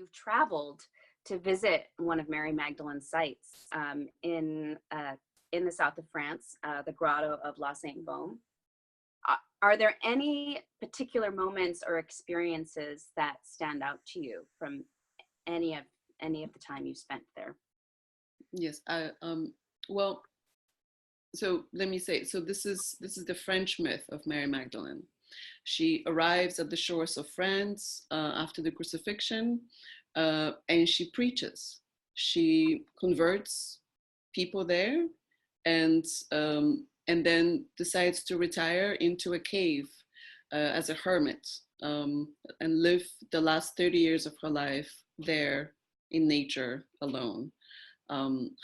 you've traveled to visit one of Mary Magdalene's sites in the south of France, the Grotto of La Sainte Baume. Are there any particular moments or experiences that stand out to you from any of the time you spent there? Yes, well, so let me say, so this is the French myth of Mary Magdalene. She arrives at the shores of France after the crucifixion, and she preaches. She converts people there, and then decides to retire into a cave as a hermit, and live the last 30 years of her life there in nature alone.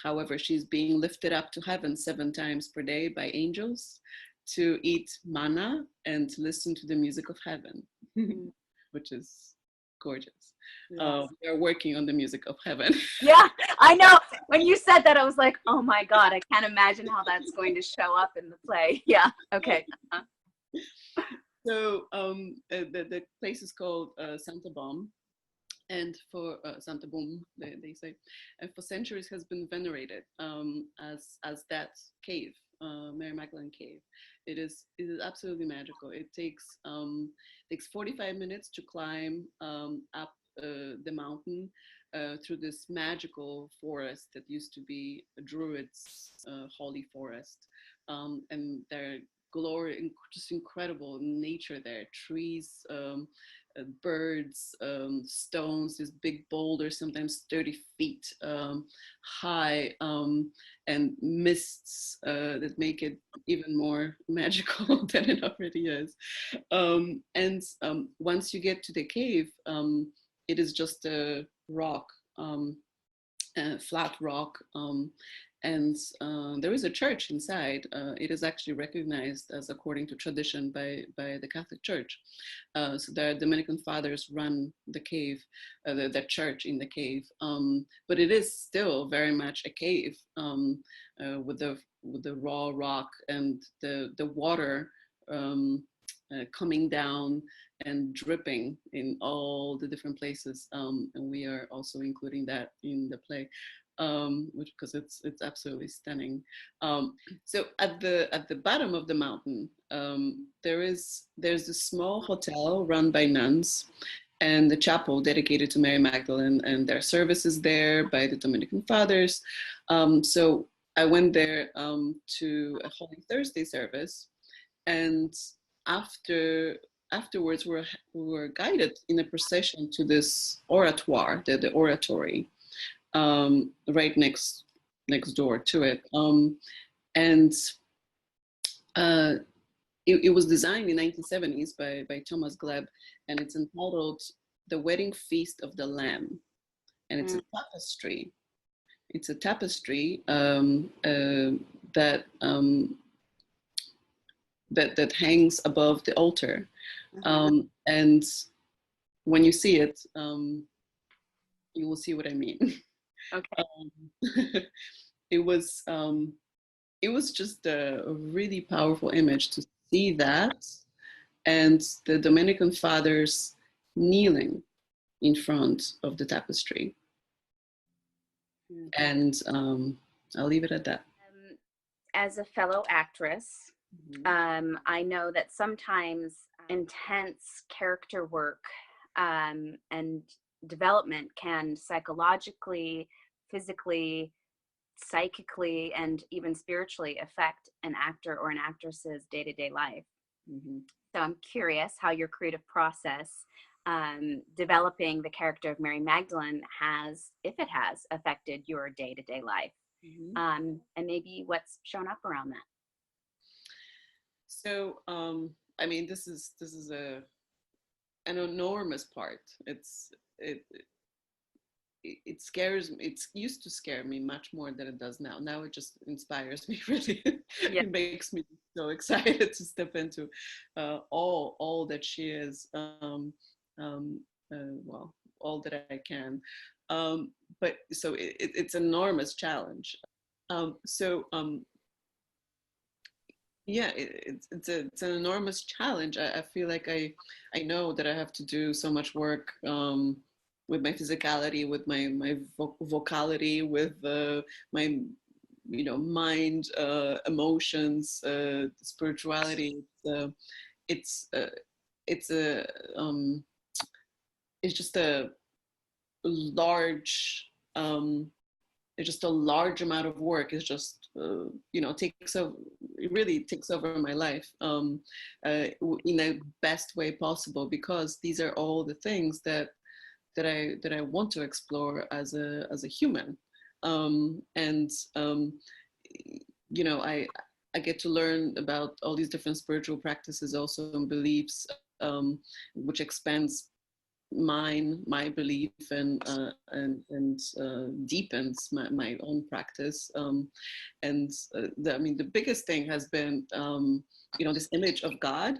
However, she's being lifted up to heaven 7 times per day by angels to eat manna and to listen to the music of heaven, which is gorgeous. Yes. We are working on the music of heaven. Yeah, I know. When you said that, I was like, oh my God, I can't imagine how that's going to show up in the play. Yeah, okay. So the place is called Santa Baume, and for Santa Baume, they say, and for centuries has been venerated as that cave, Mary Magdalene cave. It is absolutely magical. It takes 45 minutes to climb up the mountain through this magical forest that used to be a druid's holy forest, and there glory, just incredible nature there, trees, birds, stones, these big boulders, sometimes 30 feet high, and mists that make it even more magical than it already is. And once you get to the cave, it is just a rock, flat rock, and there is a church inside. It is actually recognized as according to tradition by the Catholic Church. So the Dominican fathers run the cave, the church in the cave, but it is still very much a cave, with the raw rock and the water coming down and dripping in all the different places, and we are also including that in the play. Which, because it's absolutely stunning. So at the bottom of the mountain, there's a small hotel run by nuns, and the chapel dedicated to Mary Magdalene, and there are services there by the Dominican fathers. So I went there to a Holy Thursday service, and afterwards we were guided in a procession to this oratoire, the oratory, right next door to it, and it was designed in 1970s by Thomas Gleb, and it's entitled "The Wedding Feast of the Lamb," and it's a tapestry. It's a tapestry that hangs above the altar, and when you see it, you will see what I mean. Okay. It was just a really powerful image to see that, and the Dominican fathers kneeling in front of the tapestry. And I'll leave it at that. As a fellow actress, I know that sometimes intense character work and development can psychologically, physically, psychically, and even spiritually affect an actor or an actress's day-to-day life. So I'm curious how your creative process developing the character of Mary Magdalene has, if it has, affected your day-to-day life, and maybe what's shown up around that. So I mean, this is an enormous part. It scares me. It used to scare me much more than it does now. Now it just inspires me, really. Yeah. It makes me so excited to step into all that she is. Well, all that I can. But so it's an enormous challenge. Yeah, it's an enormous challenge. I feel like I know that I have to do so much work with my physicality, with my vocality, with my mind, emotions, spirituality. It's it's a it's just a large it's just a large amount of work. It's just takes over, it really takes over my life, in the best way possible, because these are all the things that I want to explore as a human, and I get to learn about all these different spiritual practices also, and beliefs, which expands my belief, and deepens my own practice, and the biggest thing has been this image of God.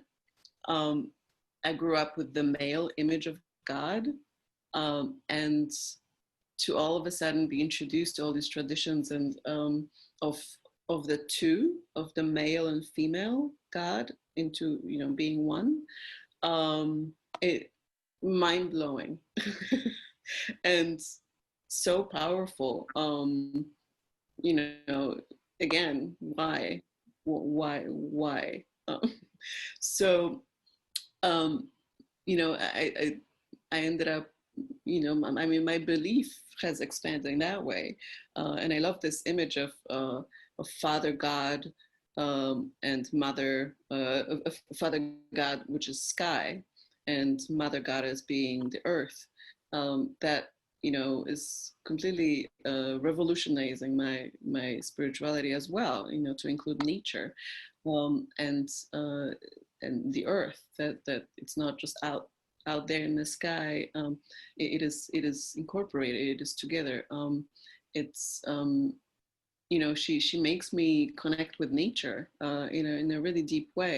I grew up with the male image of God, and to all of a sudden be introduced to all these traditions, and of the two, of the male and female God, into being one, it mind blowing and so powerful. You know, again, why? So, I ended up, my belief has expanded in that way, and I love this image of Father God, and Mother, of Father God, which is sky, and Mother Goddess being the earth. That is completely revolutionizing my spirituality as well. To include nature, and the earth. That it's not just out there in the sky. It is incorporated. It is together. It's she makes me connect with nature in a really deep way.